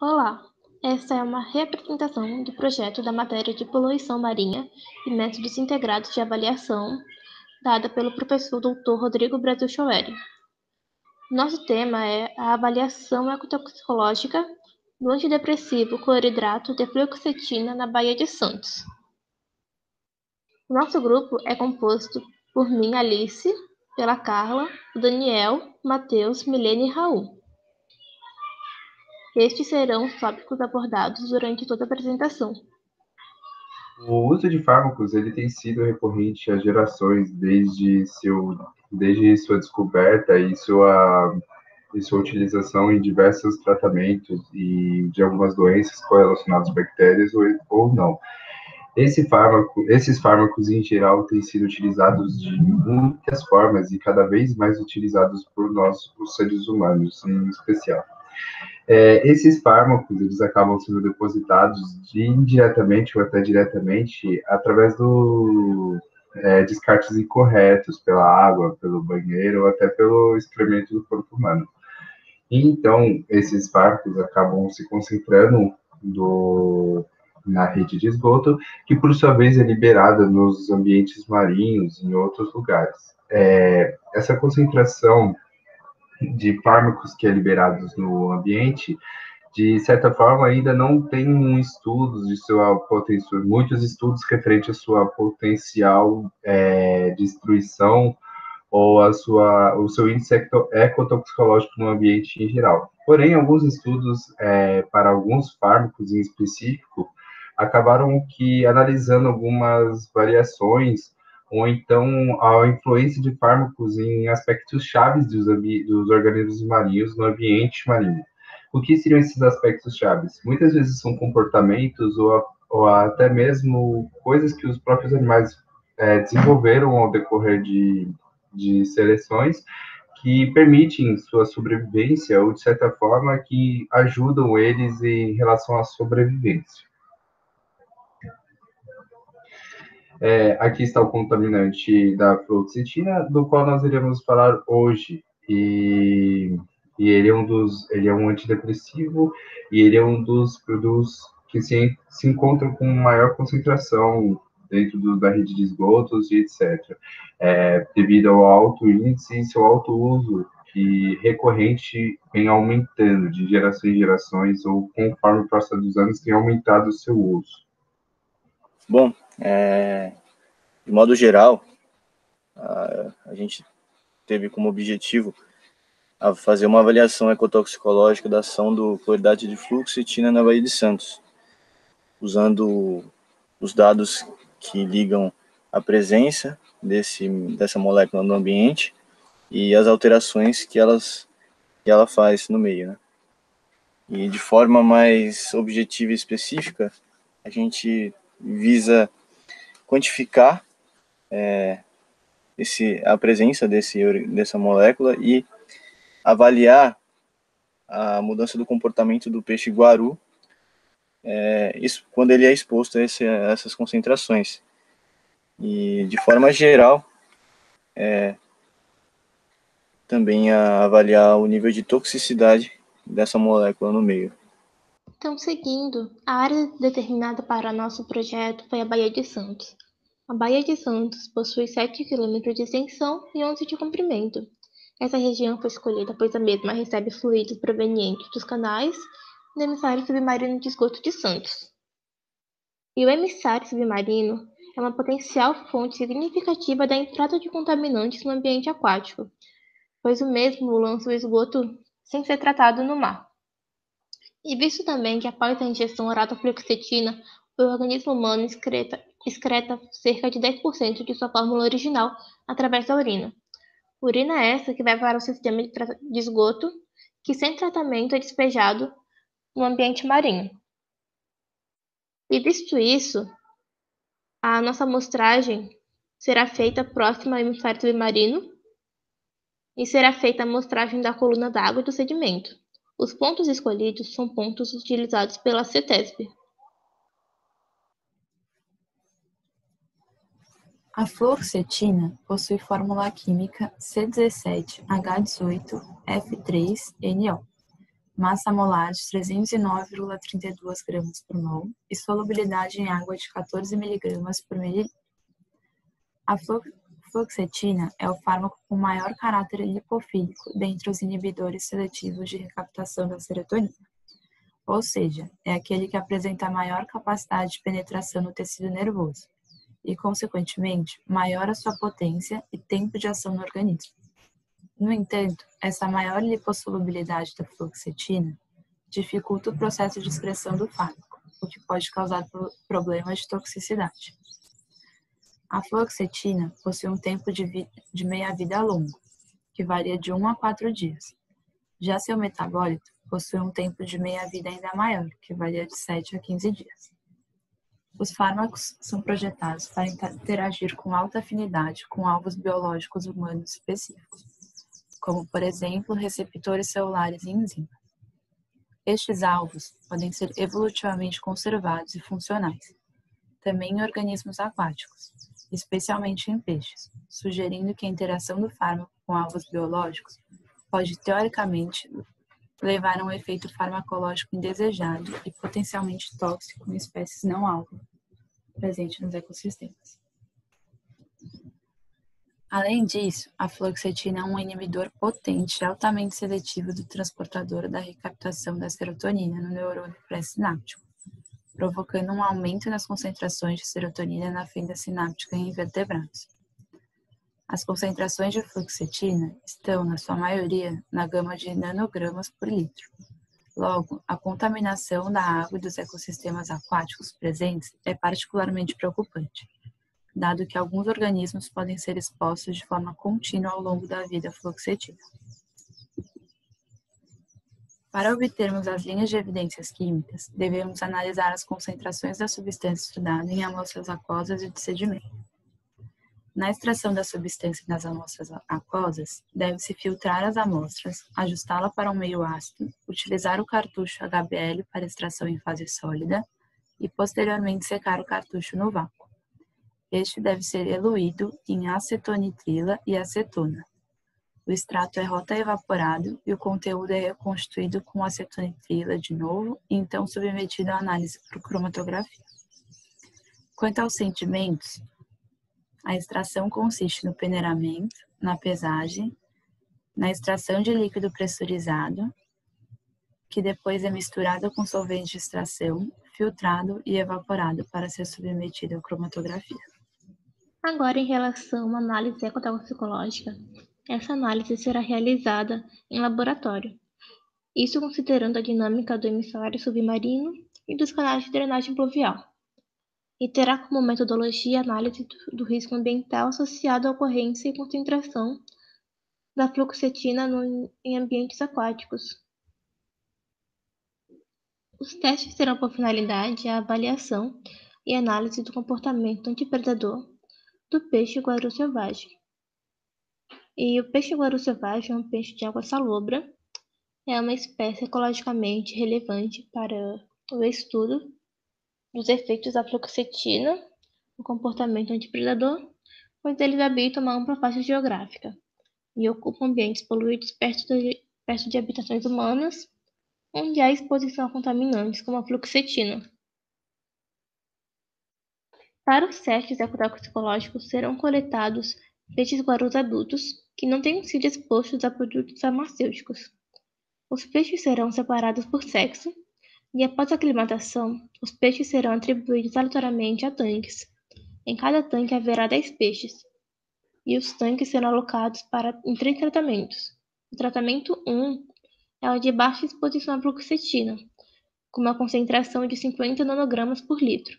Olá, esta é uma reapresentação do projeto da matéria de Poluição Marinha e Métodos Integrados de Avaliação, dada pelo professor Dr. Rodrigo Brasil Choeri. Nosso tema é a avaliação ecotoxicológica do antidepressivo cloridrato de fluoxetina na Baía de Santos. O nosso grupo é composto por mim, Alice, pela Carla, o Daniel, Matheus, Milene e Raul. Estes serão os tópicos abordados durante toda a apresentação. O uso de fármacos ele tem sido recorrente às gerações desde sua descoberta e sua utilização em diversos tratamentos e de algumas doenças correlacionadas a bactérias ou não. Esses fármacos, em geral, têm sido utilizados de muitas formas e cada vez mais utilizados por nós, os seres humanos, em especial. Esses fármacos, eles acabam sendo depositados indiretamente ou até diretamente através do descartes incorretos pela água, pelo banheiro ou até pelo excremento do corpo humano. Então, esses fármacos acabam se concentrando na rede de esgoto, que por sua vez é liberada nos ambientes marinhos e em outros lugares. Essa concentração de fármacos que é liberados no ambiente, de certa forma, ainda não tem estudos de sua potencial, muitos estudos referentes à sua potencial destruição ou o seu índice ecotoxicológico no ambiente em geral. Porém, alguns estudos para alguns fármacos em específico acabaram analisando algumas variações ou então a influência de fármacos em aspectos chaves dos organismos marinhos no ambiente marinho. O que seriam esses aspectos chaves? Muitas vezes são comportamentos ou até mesmo coisas que os próprios animais desenvolveram ao decorrer de seleções que permitem sua sobrevivência ou, de certa forma, que ajudam eles em relação à sobrevivência. Aqui está o contaminante da fluoxetina, do qual nós iremos falar hoje. E ele é um antidepressivo e ele é um dos produtos que se encontram com maior concentração dentro da rede de esgotos e etc. Devido ao alto índice e seu alto uso, que recorrente vem aumentando de geração em gerações, ou conforme o passar dos anos tem aumentado o seu uso. Bom, de modo geral, a gente teve como objetivo fazer uma avaliação ecotoxicológica da ação do cloridrato de fluoxetina na Baía de Santos, usando os dados que ligam a presença dessa molécula no ambiente e as alterações que ela faz no meio, né? E de forma mais objetiva e específica, a gente visa quantificar a presença dessa molécula e avaliar a mudança do comportamento do peixe guaru quando ele é exposto a essas concentrações. E, de forma geral, também avaliar o nível de toxicidade dessa molécula no meio. Então, seguindo, a área determinada para nosso projeto foi a Baía de Santos. A Baía de Santos possui 7 km de extensão e 11 de comprimento. Essa região foi escolhida pois a mesma recebe fluidos provenientes dos canais do emissário submarino de esgoto de Santos. E o emissário submarino é uma potencial fonte significativa da entrada de contaminantes no ambiente aquático, pois o mesmo lança o esgoto sem ser tratado no mar. E visto também que após a ingestão oral da fluoxetina, o organismo humano excreta cerca de 10% de sua fórmula original através da urina. Urina essa que vai para o sistema de esgoto, que sem tratamento é despejado no ambiente marinho. E visto isso, a nossa amostragem será feita próxima ao hemisfério submarino e será feita a amostragem da coluna d'água e do sedimento. Os pontos escolhidos são pontos utilizados pela CETESB. A fluoxetina possui fórmula química C17H18F3NO. massa molar de 309,32 gramas por mol e solubilidade em água de 14 miligramas por mililitro. A fluoxetina é o fármaco com maior caráter lipofílico dentre os inibidores seletivos de recaptação da serotonina, ou seja, é aquele que apresenta maior capacidade de penetração no tecido nervoso e, consequentemente, maior a sua potência e tempo de ação no organismo. No entanto, essa maior lipossolubilidade da fluoxetina dificulta o processo de excreção do fármaco, o que pode causar problemas de toxicidade. A fluoxetina possui um tempo de meia-vida longo, que varia de 1 a 4 dias. Já seu metabólito possui um tempo de meia-vida ainda maior, que varia de 7 a 15 dias. Os fármacos são projetados para interagir com alta afinidade com alvos biológicos humanos específicos, como, por exemplo, receptores celulares e enzimas. Estes alvos podem ser evolutivamente conservados e funcionais, também em organismos aquáticos, especialmente em peixes, sugerindo que a interação do fármaco com alvos biológicos pode, teoricamente, levar a um efeito farmacológico indesejado e potencialmente tóxico em espécies não-alvo presentes nos ecossistemas. Além disso, a fluoxetina é um inibidor potente e altamente seletivo do transportador da recaptação da serotonina no neurônio pré-sináptico, provocando um aumento nas concentrações de serotonina na fenda sináptica em invertebrados. As concentrações de fluoxetina estão, na sua maioria, na gama de nanogramas por litro. Logo, a contaminação da água e dos ecossistemas aquáticos presentes é particularmente preocupante, dado que alguns organismos podem ser expostos de forma contínua ao longo da vida à fluoxetina. Para obtermos as linhas de evidências químicas, devemos analisar as concentrações da substância estudada em amostras aquosas e de sedimento. Na extração da substância nas amostras aquosas, deve-se filtrar as amostras, ajustá-la para um meio ácido, utilizar o cartucho HBl para extração em fase sólida e, posteriormente, secar o cartucho no vácuo. Este deve ser eluído em acetonitrila e acetona. O extrato é rotaevaporado e o conteúdo é reconstituído com acetonitrila de novo e então submetido à análise por cromatografia. Quanto aos sedimentos, a extração consiste no peneiramento, na pesagem, na extração de líquido pressurizado, que depois é misturado com solvente de extração, filtrado e evaporado para ser submetido à cromatografia. Agora, em relação à análise ecotoxicológica, essa análise será realizada em laboratório, isso considerando a dinâmica do emissário submarino e dos canais de drenagem pluvial, e terá como metodologia a análise do risco ambiental associado à ocorrência e concentração da fluoxetina em ambientes aquáticos. Os testes terão por finalidade a avaliação e análise do comportamento antipredador do peixe-guaru selvagem. E o peixe-guaru selvagem é um peixe de água salobra, é uma espécie ecologicamente relevante para o estudo dos efeitos da fluoxetina no comportamento antipredador, pois eles habitam uma ampla faixa geográfica e ocupam ambientes poluídos perto de habitações humanas, onde há exposição a contaminantes como a fluoxetina. Para os testes ecotoxicológicos serão coletados peixes-guarus adultos que não tenham sido expostos a produtos farmacêuticos. Os peixes serão separados por sexo e, após a aclimatação, os peixes serão atribuídos aleatoriamente a tanques. Em cada tanque haverá 10 peixes, e os tanques serão alocados em 3 tratamentos. O tratamento 1 é o de baixa exposição à fluoxetina, com uma concentração de 50 nanogramas por litro.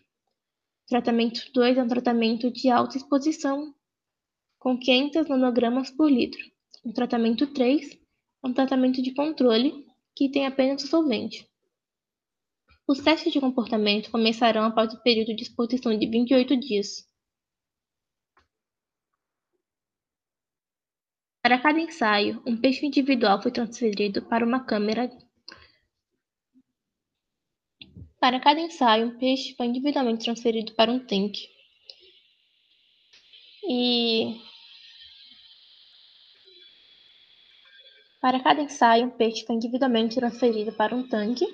O tratamento 2 é um tratamento de alta exposição, com 500 nanogramas por litro. O tratamento 3 é um tratamento de controle, que tem apenas o solvente. Os testes de comportamento começarão após o período de exposição de 28 dias. Para cada ensaio, um peixe individual foi transferido para uma câmara. Para cada ensaio, um peixe foi individualmente transferido para um tanque. E Para cada ensaio, um peixe foi individualmente transferido para um tanque,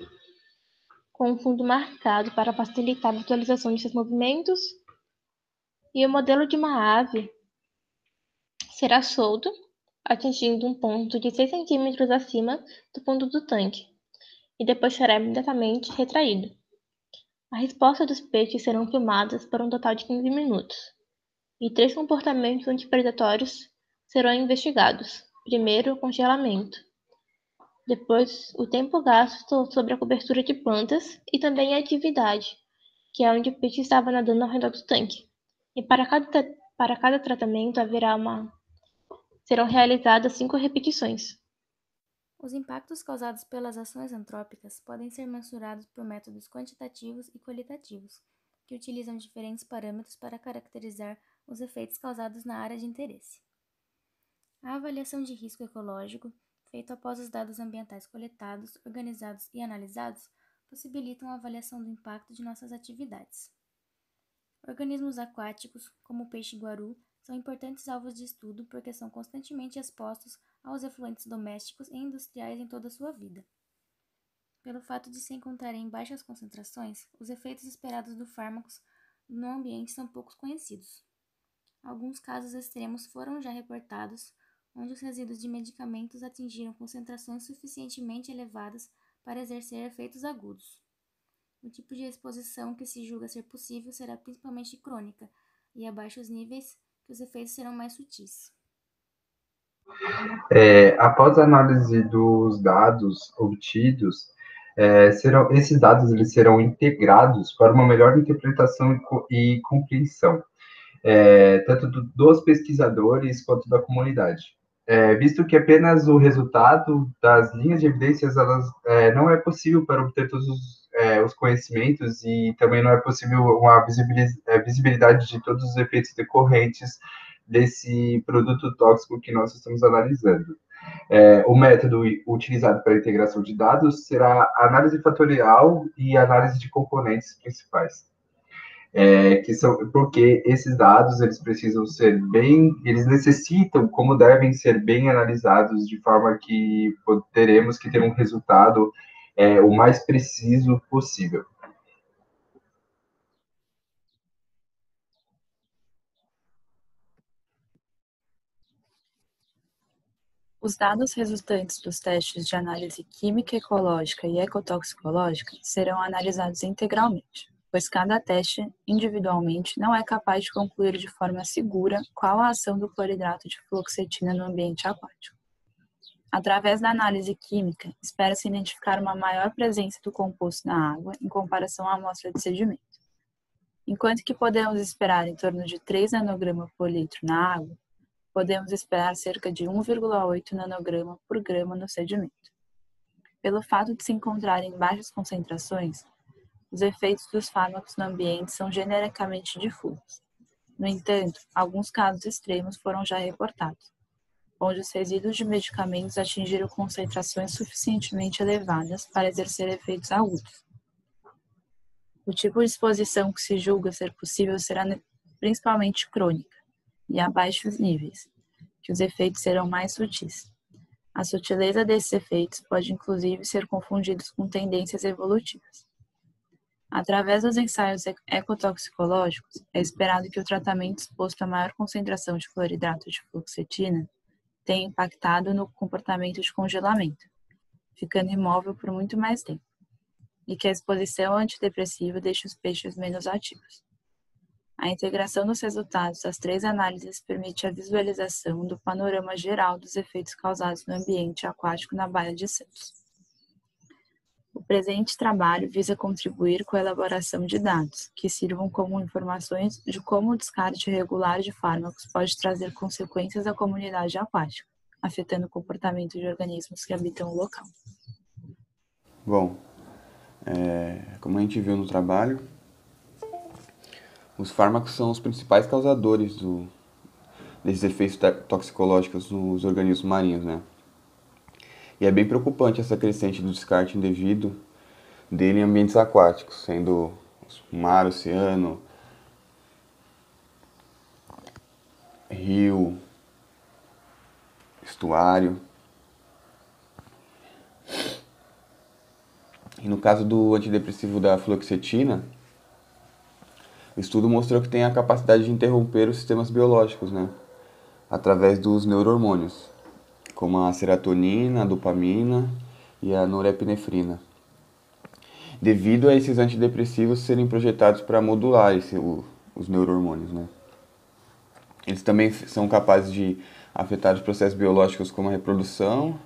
com um fundo marcado para facilitar a visualização de seus movimentos, e o modelo de uma ave será solto, atingindo um ponto de 6 centímetros acima do fundo do tanque, e depois será imediatamente retraído. A resposta dos peixes serão filmadas por um total de 15 minutos, e 3 comportamentos antipredatórios serão investigados. Primeiro, o congelamento. Depois, o tempo gasto sobre a cobertura de plantas e também a atividade, que é onde o peixe estava nadando ao redor do tanque. E para cada tratamento serão realizadas 5 repetições. Os impactos causados pelas ações antrópicas podem ser mensurados por métodos quantitativos e qualitativos, que utilizam diferentes parâmetros para caracterizar os efeitos causados na área de interesse. A avaliação de risco ecológico, feita após os dados ambientais coletados, organizados e analisados, possibilitam a avaliação do impacto de nossas atividades. Organismos aquáticos, como o peixe-guaru, são importantes alvos de estudo porque são constantemente expostos aos efluentes domésticos e industriais em toda a sua vida. Pelo fato de se encontrarem em baixas concentrações, os efeitos esperados dos fármacos no ambiente são pouco conhecidos. Alguns casos extremos foram já reportados, onde os resíduos de medicamentos atingiram concentrações suficientemente elevadas para exercer efeitos agudos. O tipo de exposição que se julga ser possível será principalmente crônica, e a baixos níveis que os efeitos serão mais sutis. Após a análise dos dados obtidos, esses dados eles serão integrados para uma melhor interpretação e compreensão, tanto dos pesquisadores quanto da comunidade. Visto que apenas o resultado das linhas de evidências não é possível para obter todos os conhecimentos e também não é possível uma visibilidade de todos os efeitos decorrentes desse produto tóxico que nós estamos analisando. O método utilizado para a integração de dados será análise fatorial e análise de componentes principais. Que são porque esses dados eles precisam ser eles necessitam como devem ser bem analisados de forma que teremos que ter um resultado o mais preciso possível. Os dados resultantes dos testes de análise química ecológica e ecotoxicológica serão analisados integralmente, pois cada teste, individualmente, não é capaz de concluir de forma segura qual a ação do cloridrato de fluoxetina no ambiente aquático. Através da análise química, espera-se identificar uma maior presença do composto na água em comparação à amostra de sedimento. Enquanto que podemos esperar em torno de 3 nanograma por litro na água, podemos esperar cerca de 1,8 nanograma por grama no sedimento. Pelo fato de se encontrar em baixas concentrações, os efeitos dos fármacos no ambiente são genericamente difusos. No entanto, alguns casos extremos foram já reportados, onde os resíduos de medicamentos atingiram concentrações suficientemente elevadas para exercer efeitos agudos. O tipo de exposição que se julga ser possível será principalmente crônica e a baixos níveis, que os efeitos serão mais sutis. A sutileza desses efeitos pode inclusive ser confundidos com tendências evolutivas. Através dos ensaios ecotoxicológicos, é esperado que o tratamento exposto a maior concentração de cloridrato de fluoxetina tenha impactado no comportamento de congelamento, ficando imóvel por muito mais tempo, e que a exposição antidepressiva deixe os peixes menos ativos. A integração dos resultados das 3 análises permite a visualização do panorama geral dos efeitos causados no ambiente aquático na Baía de Santos. O presente trabalho visa contribuir com a elaboração de dados, que sirvam como informações de como o descarte irregular de fármacos pode trazer consequências à comunidade aquática, afetando o comportamento de organismos que habitam o local. Bom, como a gente viu no trabalho, os fármacos são os principais causadores desses efeitos toxicológicos nos organismos marinhos, né? E é bem preocupante essa crescente do descarte indevido dele em ambientes aquáticos, sendo mar, oceano, rio, estuário. E no caso do antidepressivo da fluoxetina, o estudo mostrou que tem a capacidade de interromper os sistemas biológicos, né? Através dos neurohormônios, como a serotonina, a dopamina e a norepinefrina. Devido a esses antidepressivos serem projetados para modular os neurohormônios, né? Eles também são capazes de afetar os processos biológicos como a reprodução,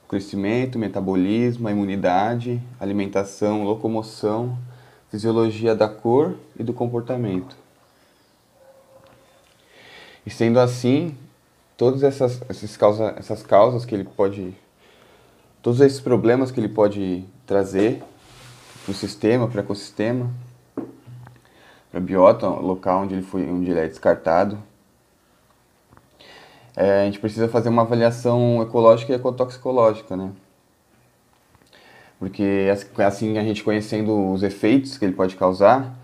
o crescimento, o metabolismo, a imunidade, a alimentação, locomoção, fisiologia da cor e do comportamento. E sendo assim, todas essas causas que ele pode, todos esses problemas que ele pode trazer para o sistema, para o ecossistema, para a biota, o local onde ele é descartado, a gente precisa fazer uma avaliação ecológica e ecotoxicológica, né? Porque assim, a gente conhecendo os efeitos que ele pode causar,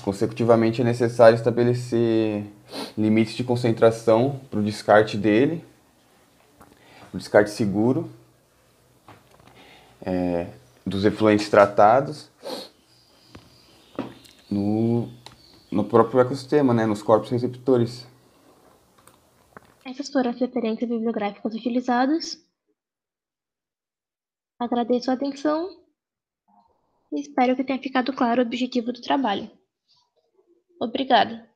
consecutivamente é necessário estabelecer limites de concentração para o descarte dele, o descarte seguro, dos efluentes tratados no próprio ecossistema, né? Nos corpos receptores. Essas foram as referências bibliográficas utilizadas. Agradeço a atenção e espero que tenha ficado claro o objetivo do trabalho. Obrigada.